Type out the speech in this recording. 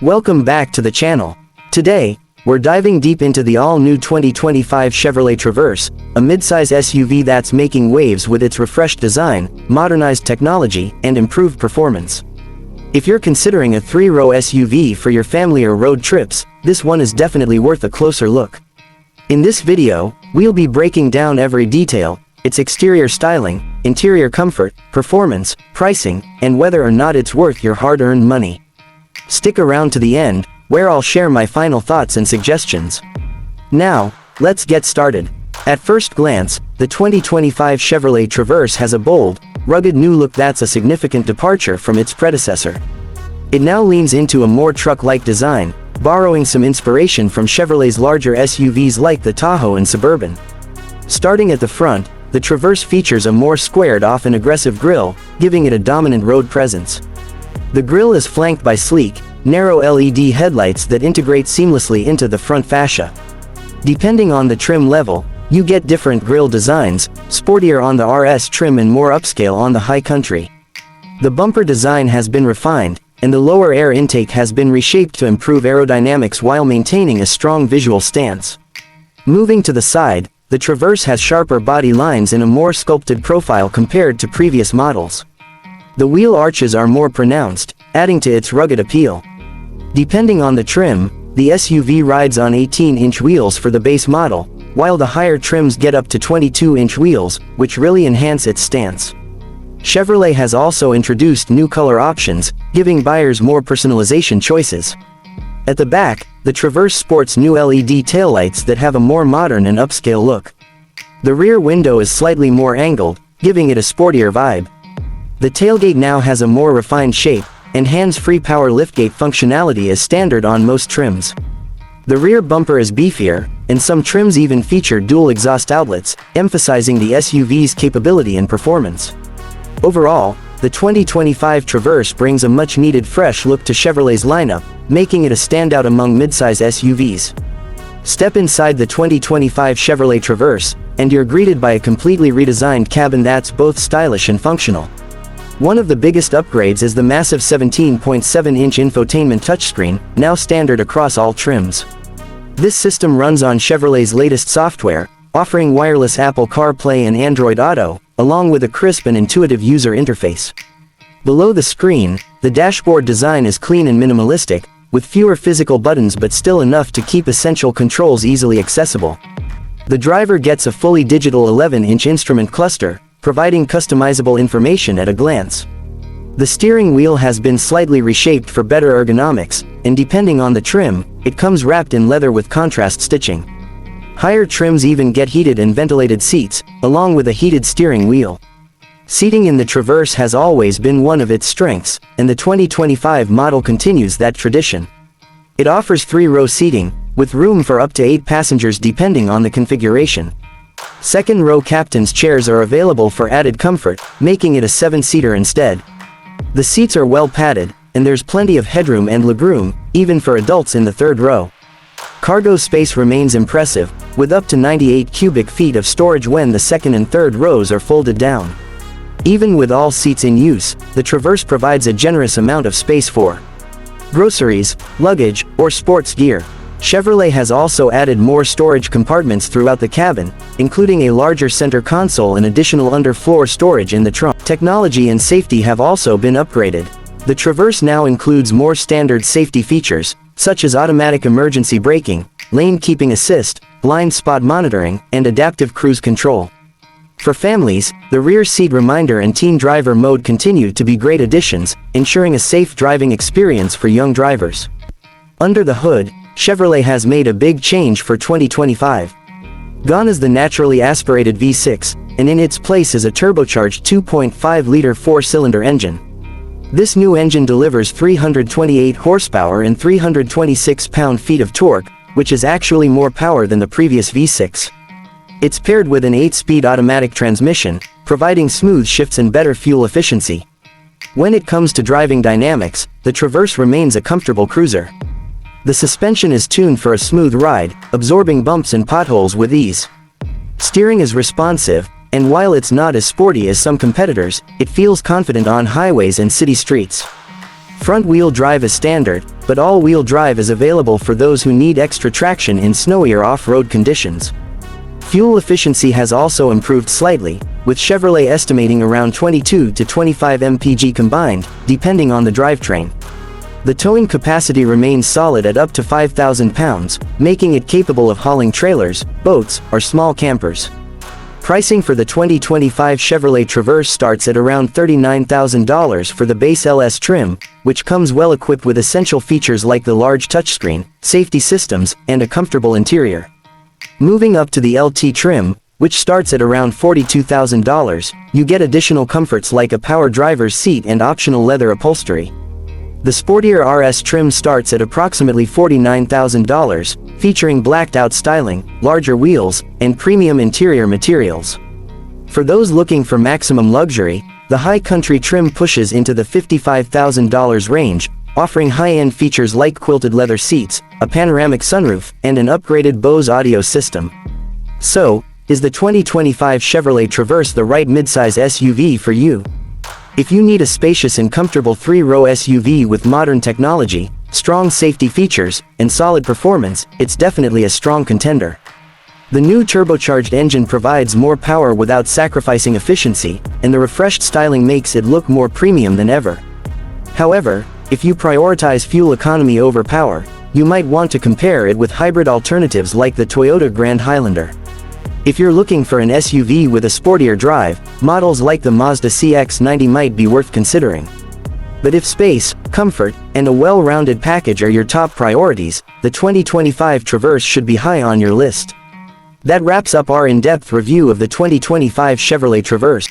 Welcome back to the channel. Today, we're diving deep into the all-new 2025 Chevrolet Traverse, a midsize SUV that's making waves with its refreshed design, modernized technology, and improved performance. If you're considering a 3-row SUV for your family or road trips, this one is definitely worth a closer look. In this video, we'll be breaking down every detail: its exterior styling, interior comfort, performance, pricing, and whether or not it's worth your hard-earned money. Stick around to the end, where I'll share my final thoughts and suggestions. Now, let's get started. At first glance, the 2025 Chevrolet Traverse has a bold, rugged new look that's a significant departure from its predecessor. It now leans into a more truck-like design, borrowing some inspiration from Chevrolet's larger SUVs like the Tahoe and Suburban. Starting at the front, the Traverse features a more squared-off and aggressive grille, giving it a dominant road presence. The grille is flanked by sleek, narrow LED headlights that integrate seamlessly into the front fascia. Depending on the trim level, you get different grille designs, sportier on the RS trim and more upscale on the High Country. The bumper design has been refined, and the lower air intake has been reshaped to improve aerodynamics while maintaining a strong visual stance. Moving to the side, the Traverse has sharper body lines and a more sculpted profile compared to previous models. The wheel arches are more pronounced, adding to its rugged appeal. Depending on the trim, the SUV rides on 18-inch wheels for the base model, while the higher trims get up to 22-inch wheels, which really enhance its stance. Chevrolet has also introduced new color options, giving buyers more personalization choices. At the back, the Traverse sports new LED taillights that have a more modern and upscale look. The rear window is slightly more angled, giving it a sportier vibe. The tailgate now has a more refined shape, and hands-free power liftgate functionality is standard on most trims. The rear bumper is beefier, and some trims even feature dual exhaust outlets, emphasizing the SUV's capability and performance. Overall, the 2025 Traverse brings a much-needed fresh look to Chevrolet's lineup, making it a standout among midsize SUVs. Step inside the 2025 Chevrolet Traverse, and you're greeted by a completely redesigned cabin that's both stylish and functional. One of the biggest upgrades is the massive 17.7-inch infotainment touchscreen, now standard across all trims. This system runs on Chevrolet's latest software, offering wireless Apple CarPlay and Android Auto, along with a crisp and intuitive user interface. Below the screen, the dashboard design is clean and minimalistic, with fewer physical buttons but still enough to keep essential controls easily accessible. The driver gets a fully digital 11-inch instrument cluster, providing customizable information at a glance. The steering wheel has been slightly reshaped for better ergonomics, and depending on the trim, it comes wrapped in leather with contrast stitching. Higher trims even get heated and ventilated seats, along with a heated steering wheel. Seating in the Traverse has always been one of its strengths, and the 2025 model continues that tradition. It offers 3-row seating, with room for up to 8 passengers depending on the configuration. Second-row captain's chairs are available for added comfort, making it a 7-seater instead. The seats are well padded, and there's plenty of headroom and legroom, even for adults in the third row. Cargo space remains impressive, with up to 98 cubic feet of storage when the second and third rows are folded down. Even with all seats in use, the Traverse provides a generous amount of space for groceries, luggage, or sports gear. Chevrolet has also added more storage compartments throughout the cabin, including a larger center console and additional underfloor storage in the trunk. Technology and safety have also been upgraded. The Traverse now includes more standard safety features, such as automatic emergency braking, lane keeping assist, blind spot monitoring, and adaptive cruise control. For families, the rear seat reminder and teen driver mode continue to be great additions, ensuring a safe driving experience for young drivers. Under the hood, Chevrolet has made a big change for 2025. Gone is the naturally aspirated V6, and in its place is a turbocharged 2.5-liter 4-cylinder engine. This new engine delivers 328 horsepower and 326 pound-feet of torque, which is actually more power than the previous V6. It's paired with an 8-speed automatic transmission, providing smooth shifts and better fuel efficiency. When it comes to driving dynamics, the Traverse remains a comfortable cruiser. The suspension is tuned for a smooth ride, absorbing bumps and potholes with ease. Steering is responsive, and while it's not as sporty as some competitors, it feels confident on highways and city streets. Front-wheel drive is standard, but all-wheel drive is available for those who need extra traction in snowy or off-road conditions. Fuel efficiency has also improved slightly, with Chevrolet estimating around 22 to 25 mpg combined, depending on the drivetrain. The towing capacity remains solid at up to 5,000 pounds, making it capable of hauling trailers, boats, or small campers. Pricing for the 2025 Chevrolet Traverse starts at around $39,000 for the base LS trim, which comes well equipped with essential features like the large touchscreen, safety systems, and a comfortable interior. Moving up to the LT trim, which starts at around $42,000, you get additional comforts like a power driver's seat and optional leather upholstery. The sportier RS trim starts at approximately $49,000, featuring blacked-out styling, larger wheels, and premium interior materials. For those looking for maximum luxury, the High Country trim pushes into the $55,000 range, offering high-end features like quilted leather seats, a panoramic sunroof, and an upgraded Bose audio system. So, is the 2025 Chevrolet Traverse the right midsize SUV for you? If you need a spacious and comfortable three-row SUV with modern technology, strong safety features, and solid performance, it's definitely a strong contender. The new turbocharged engine provides more power without sacrificing efficiency, and the refreshed styling makes it look more premium than ever. However, if you prioritize fuel economy over power, you might want to compare it with hybrid alternatives like the Toyota Grand Highlander. If you're looking for an SUV with a sportier drive, models like the Mazda CX-90 might be worth considering. But if space, comfort, and a well-rounded package are your top priorities, the 2025 Traverse should be high on your list. That wraps up our in-depth review of the 2025 Chevrolet Traverse.